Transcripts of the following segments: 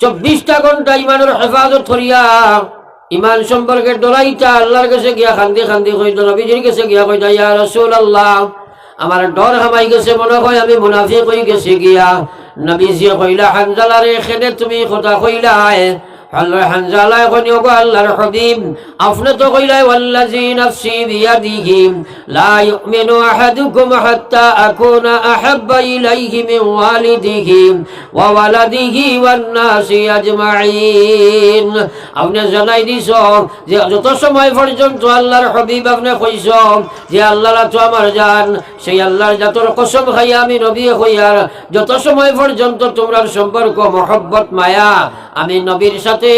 24টা ঘন্টা ইমানের হেফাজত করিয়া ইমান সম্পর্কে ডরাইটা আল্লাহর কাছে গিয়া খান্দি খান্দি কইত, নবীজির কাছে গিয়া কইতা, ইয়া রাসূলুল্লাহ, আমার ডর হামাই গেছে, মনে হয় আমি মুনাফিক হয়ে গেছি গিয়া। নবীজি কইলা, হানজালারে এখানে তুমি কথা কইলা। হানজালায় কইনি, ওগো আল্লাহর হাবিব, আপনি তো কইলাই ওয়াল্লাযী নাফসি বিয়াদিহি লা ইউমিনু আহাদুকুম হাত্তা আকুনা আহাব্বা ইলাইহি মিন ওয়ালিদিহি ওয়া ওয়ালাদিহি ওয়ান নাসি আজমাইন। আপনি জানাই দিছ যে যত সময় পর্যন্ত আল্লাহর হাবিব আপনি কইছ যে আল্লাহরা তো আমার জান, সেই আল্লাহর জাতর কসম খাইয়া আমি নবী হইয়ার যত সময় পর্যন্ত তোমরার সম্পর্ক মহব্বত মায়া আমি নবীর সাথে,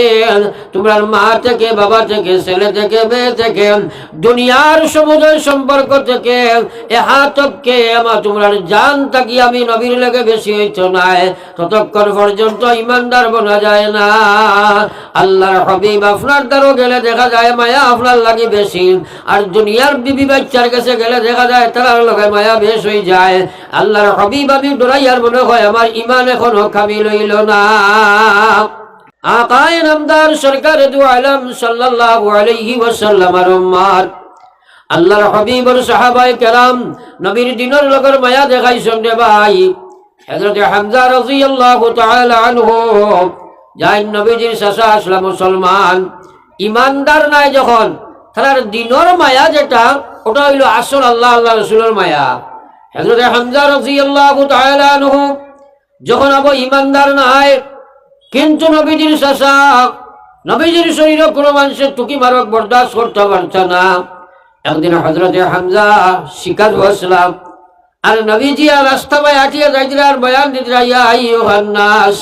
তোমরা মা থেকে বাবা থেকে ছেলে থেকে মেয়ে থেকে দুনিয়ার সমুদয় সম্পর্ক থেকে এহাতকে আমার তোমরার জান থাকি আমি নবীর লেগে বেশি হইত নাই, ততক্ষণ পর্যন্ত ইমানদার বনা যায় না। আল্লাহর হাবিব আপনার দ্বারও গেলে দেখা যায় মায়া আপনার লাগে বেশি, আর দুনিয়ার বিবি বাচ্চার কাছে গেলে দেখা যায় তার লগে মায়া বেশ হয়ে যায়। আল্লাহর হাবিব আমি ডরাইয়ার মনে হয় আমার ইমান এখনো কামিল হইল না। আকায়ে নামদার সরকারে দু আলম সাল্লাল্লাহু আলাইহি ওয়াসাল্লাম আর উম্মাত আল্লাহর হাবিবর সাহাবায়ে কেরাম নবীর দিনের লগর মায়া দেখাইছেন রে ভাই। হযরত হামজা রাদিয়াল্লাহু তাআলা আনহু যাই নবীজির চাচা আসলা মুসলমান, ইমানদার নাই যখন, তার দিনের মায়া যেটা ওটা হইল আসল আল্লাহ আল্লাহ রাসূলের মায়া। হযরত হামজা রাদিয়াল্লাহু তাআলা আনহু যখন আবু ইমানদার নাই, কিন্তু নবীজির চাচা, নবীজির শরীরে কোনো মানুষের টুকি মারক বরদাস্ত করতে পারত না। একদিন হযরত হামজা শিকার বসলাম, আর নবীজি আর রাস্তা বাই হাঁটিয়ে যাইছিল আর বয়ান দিতে, ইয়া আইয়ুহান নাস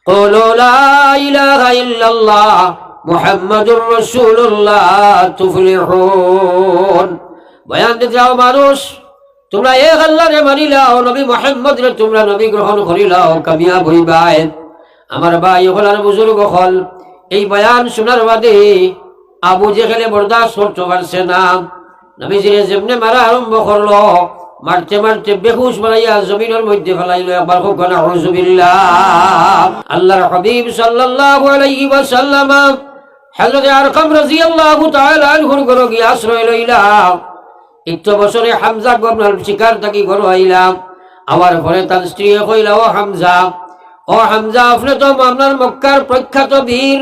কুলু লা ইলাহা ইল্লাল্লাহ মুহাম্মাদুর রাসূলুল্লাহ তুফলিহুন। বয়ান দিতে যাও, মানুষ তোমরা এক আল্লাহরে মানিলাও, নবী মুহাম্মদ রে তোমরা নবী গ্রহণ করিলাও, কামিয়াব হইবাই। আমার ভাই হল আর বুজুর্গ হল, এই বয়ান শোনার বাদে আবু জেহেলে বরদাস্ত করতে পারছে না। নবীজিরে যেমনে মারা আরম্ভ করলো, মারতে মারতে বেহুশ বানাইয়া জমিনের মধ্যে ফেলাইলো। একবার হোক না আউযুবিল্লাহ। আল্লাহর হাবিব সাল্লাল্লাহু আলাইহি ওয়াসাল্লাম হযরত আরকাম রাদিয়াল্লাহু তাআলা আনহুর ঘরে গিয়ে আশ্রয় লইলা। 1 বছরে হামজা গবনার শিকার থাকি ঘর আইলাম। আমার ঘরে তার স্ত্রী কইলা, ও হামজা, ও হামজা, আপনি তো আপনার মক্কার প্রখ্যাত বীর,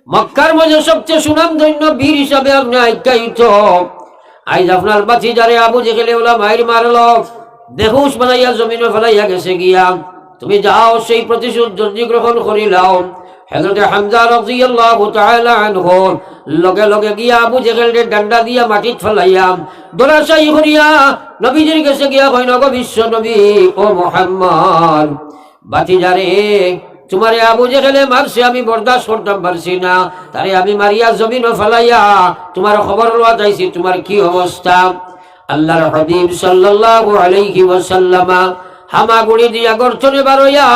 মক্কার মধ্যে সবচেয়ে সুনামধন্য বীর হিসাবে আপনি আখ্যায়িত। আইজ আপনার বাতিজারে আবু জেহেলে ওলা মাইর মারলো, বেহুশ বানাইয়া জমিনে ফেলাইয়া গেছে গিয়া, তুমি যাও সেই প্রতিশোধ জলদি গ্রহণ করিলাও। হযরত হামজা রাদিয়াল্লাহু তাআলা আনহু লগে লগে গিয়া আবু জেহেলের ডান্ডা দিয়া মাটিত ফেলাইয়া দরাশাই করিয়া নবীজির কাছে গিয়া কইল, গো বিশ্ব নবী, ও মুহাম্মদ, বাতিজারে তোমারে আবু জেহেলে মারছে, আমি বরদাস্ত করতে পারছি না, তারে আমি মারিয়া জমিনে ফেলাইয়া তোমার খবর লওয়া চাইছি, তোমার কি অবস্থা? আল্লাহর হাবিব সাল্লাল্লাহু আলাইহি ওয়াসাল্লাম হামাগুড়ি দিয়া গর্জনে বারইয়া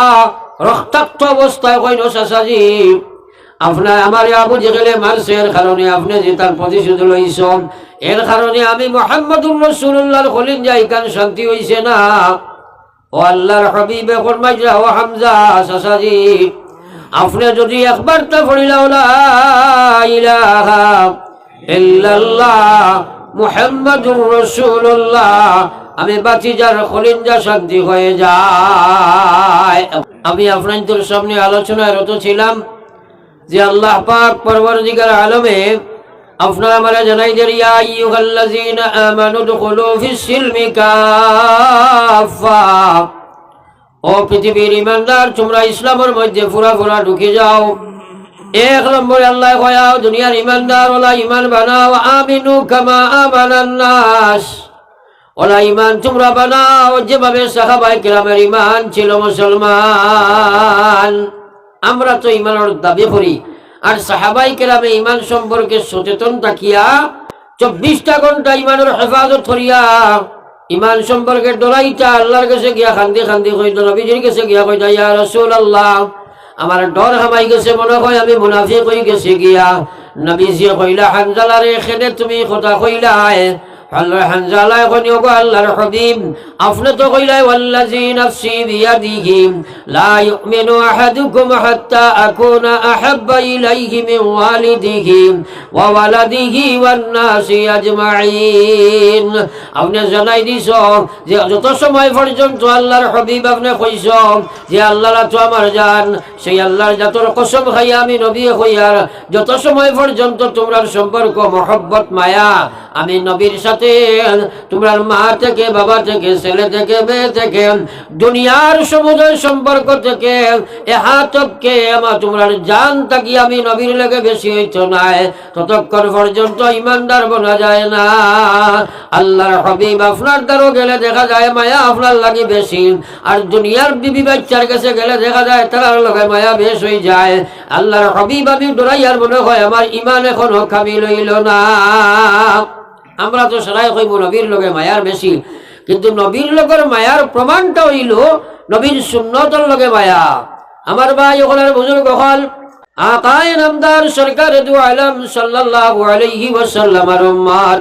রক্তাক্ত অবস্থায় কইল, চাচাজি, আপনার আমার আবু জেহেলে মারছে, এর কারণে আপনি যে তার প্রতিশোধ লইছেন, এর কারণে আমি মুহাম্মদুর রাসূলুল্লাহর কলিজায় কান শান্তি হইছে না। ও আল্লাহর হাবিবে ফরমাইলা, ও হামজা, চাচাজি, আপনি যদি একবার তা পড়িলা লা ইলাহা ইল্লাল্লাহ মুহাম্মাদুর রাসূলুল্লাহ, আমি বাতিজার কলিজা শান্তি হয়ে যায়। আমি আপনাদের সামনে আলোচনায় রত ছিলাম যে আল্লাহ পাক পরওয়ারদিগার আলমে আপনারা আমারে জানাই দেন, ইয়া আইয়ুহাল্লাযীনা আমানু দুখুলু ফিস সিলমি কাফা, ও পৃথিবীর ইমানদার, তোমরা ইসলামের মধ্যে পুরা পুরা ঢুকে যাও। 1 নম্বরে আল্লাহ কয়াও, দুনিয়ার ইমানদার ওলা ইমান বানাও, আমিনু কামা আমানান নাস, ওলা ইমান তোমরা বানাও যেভাবে সাহাবায়ে কেরামের ইমান ছিল। মুসলমান আমরা তো ইমানের দাবি করি, আর সাহাবায়ে কেরামে ইমান সম্পর্কে সচেতন থাকিয়া 24টা ঘন্টা ইমানের হেফাজত করিয়া ইমান সম্পর্কে ডরাইটা আল্লাহর কাছে গিয়া খান্দি খান্দি কইত, নবীজির কাছে গিয়া কইতা, ইয়া রাসূলুল্লাহ, আমার ডর হামাই গেছে, মনে হয় আমি মুনাফিক হয়ে গেছি গিয়া। নবীজি কইলা, হানজালারে এখানে তুমি কথা কইলা। হানজালায় কইও গো আল্লাহর হাবিব আপনি তো কইলাই ওয়াল্লাযী নাফসি বিয়াদিহি লা ইউমিনু আহাদুকুম হাত্তা আকুনা আহাব্বা ইলাইহি মিন ওয়ালিদিহি ওয়া ওয়ালাদিহি ওয়ান নাসি আজমাইন। আপনি জানাই দিছ যে যত সময় পর্যন্ত আল্লাহর হাবিব আপনি কইছ যে আল্লাহরা তো আমার জান, সেই আল্লাহর জাতর কসম খাইয়া আমি নবী হইয়ার যত সময় পর্যন্ত তোমরার সম্পর্ক মহব্বত মায়া আমি নবীর সাথে তোমরার মা থেকে বাবা থেকে ছেলে থেকে মেয়ে থেকে দুনিয়ার সমুদয় সম্পর্ক থেকে এহাতকে আমার তোমরার জান থাকি আমি নবীর লেগে বেশি হইতো নাই, ততক্ষণ পর্যন্ত ইমানদার বনা যায় না। আল্লাহর হাবিব আপনার দ্বারও গেলে দেখা যায় মায়া আপনার লাগে বেশি, আর দুনিয়ার বিবি বাচ্চার কাছে গেলে দেখা যায় তার লগে মায়া বেশ হয়ে যায়। আল্লাহর হাবিব আমি ডরাইয়ার মনে হয় আমার ইমান এখনো কামিল হইল না। আমরা তো সরাই কইব নবীর লগে মায়ার বেশি, কিন্তু নবীর লগের মায়ার প্রমাণটা হইল নবীর সুন্নতর লগে মায়া। আমার ভাই ওখানের বুজুর্গ হল আকায়ে নামদার সরকার দু আলম সাল্লাল্লাহু আলাইহি ওয়াসাল্লাম আর উম্মাত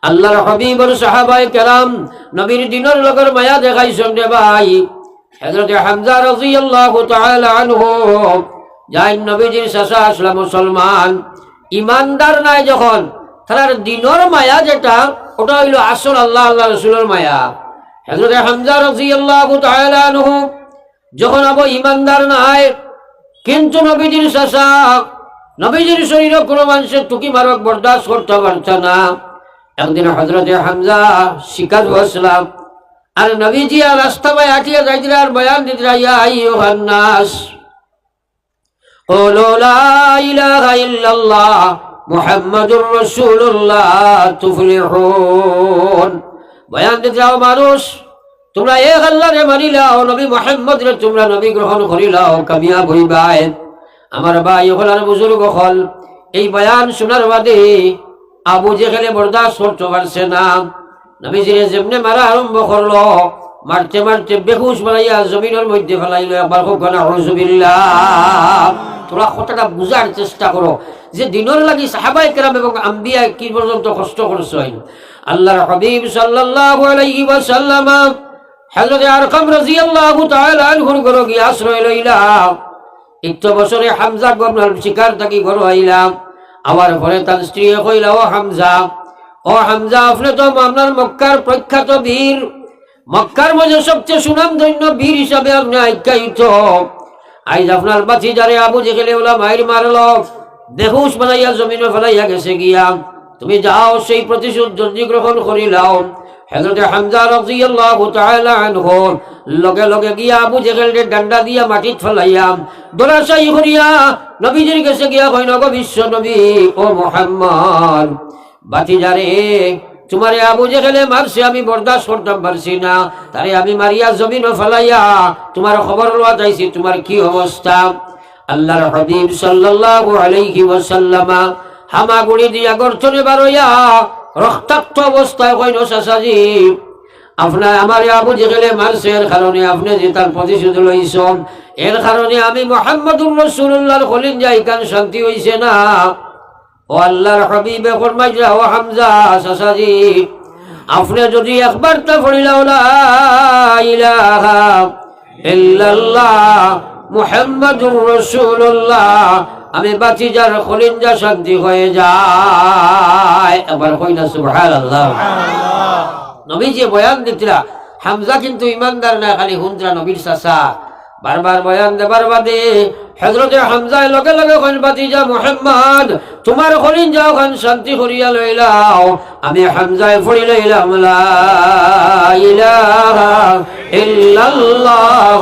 আল্লাহর হাবিবর সাহাবায়ে কেরাম নবীর দিনের লগের মায়া দেখাইছেন রে ভাই। হযরত হামজা রাদিয়াল্লাহু তাআলা আনহু যাই নবীজির চাচা আসলা মুসলমান ইমানদার নাই যখন তার দিনের মায়া যেটা ওটা হইল আসল আল্লাহ আল্লাহ রাসূলের মায়া। হযরত হামজা রাদিয়াল্লাহু তাআলা আনহু যখন আবু ইমানদার নাই, কিন্তু নবীজির চাচা নবীজির শরীরে কোনো মানুষের টুকি মারক বরদাস্ত করতে পারত না। একদিন হযরত হামজা শিকার বসলাম আর নবীজি আর রাস্তা বাই হাঁটিয়ে যাইতে আর বয়ান দিতে ইয়া আইয়ুহান নাস কুলু লা ইলাহা ইল্লাল্লাহ মুহাম্মাদুর রাসূলুল্লাহ তুফলিহুন। বয়ান দিতে যাও মানুষ তোমরা এক আল্লাহরে মানি লাও, নবী মুহাম্মদ রে তোমরা নবী গ্রহণ করি লাও, কামিয়াব হইবাই। আমার ভাই হল আর বুজুর্গ হল এই বয়ান শোনার বাদে আবু জেহেলে বরদাস্ত করতে পারছে না। নবীজিরে যেমনে মারা আরম্ভ করলো, মারতে মারতে বেহুশ বানাইয়া জমিনের মধ্যে ফেলাইলো। একবার হোক না হুজুবিল্লাহ। তোরা কথাটা বুঝার চেষ্টা করো যে দিনের লাগি সাহাবায়ে কেরাম এবং আম্বিয়া কি পর্যন্ত কষ্ট করছেন। আল্লাহর হাবিব সাল্লাল্লাহু আলাইহি ওয়াসাল্লাম হযরত আরকাম রাদিয়াল্লাহু তাআলা আনহুর ঘরে গিয়ে আশ্রয় লইলা। 1 বছরে হামজা গবনার শিকার থাকি ঘর আইলাম। আবার পরে তার স্ত্রী কইলা ও হামজা আপনি তো আপনার মক্কার প্রখ্যাত বীর, মক্কার মধ্যে সবচেয়ে সুনামধন্য বীর হিসাবে আপনি আখ্যায়িত। আইজ আপনার বাতিজারে আবু জেহেলে ওলা মাইর মারলো, বেহুশ বানাইয়া জমিনে ফেলাইয়া গেছে গিয়া, তুমি যাও সেই প্রতিশোধ জলদি গ্রহণ করিলাও। হযরত হামজা রাদিয়াল্লাহু তাআলা আনহু লগে লগে গিয়া আবু জেহেলকে ডান্ডা দিয়া মাটিত ফেলাইয়া দরাশাই করিয়া নবীজির কাছে গিয়া কইল গো বিশ্ব নবী ও মুহাম্মদ, বাতিজারে তোমারে আবু জেহেলে মারছে আমি বরদাস্ত করতে পারছি না, তারে আমি মারিয়া জমিনে ফেলাইয়া তোমার খবর লওয়া চাইছি, তোমার কি অবস্থা? আল্লাহর হাবিব সাল্লাল্লাহু আলাইহি ওয়াসাল্লাম হামাগুড়ি দিয়া গর্তনে বারইয়া রক্তাক্ত অবস্থায় কইল চাচাজি আপনার আমার আবু জেহেলে মারছে, এর কারণে আপনি যে তার প্রতিশোধ লইছেন, এর কারণে আমি মুহাম্মদুর রাসূলুল্লাহর কলিজা ইকান শান্তি হইছে না। ও আল্লাহর হাবিবে ফরমাইলা ও হামজা চাচাজি আপনি যদি একবার তা পড়িলা লা ইলাহা ইল্লাল্লাহ মুহাম্মাদুর রাসূলুল্লাহ আমি বাতিজার কলিজা শান্তি হয়ে যায়। একবার কইনা সুবহানাল্লাহ। নবীজি বয়ান দিতরা হামজা কিন্তু ইমানদার না, খালি হুনরা নবীর চাচা। বারবার বয়ান দেবার বাদে হযরত হামজা লগে লগে কইন বাতিজা মুহাম্মদ তোমার কলিজা ওখান শান্তি করিয়া লইলাও। আমি হামজায় পড়ি লইলাম লা ইলাহা ইল্লাল্লাহ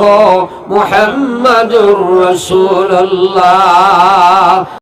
মুহাম্মাদুর রাসূলুল্লাহ।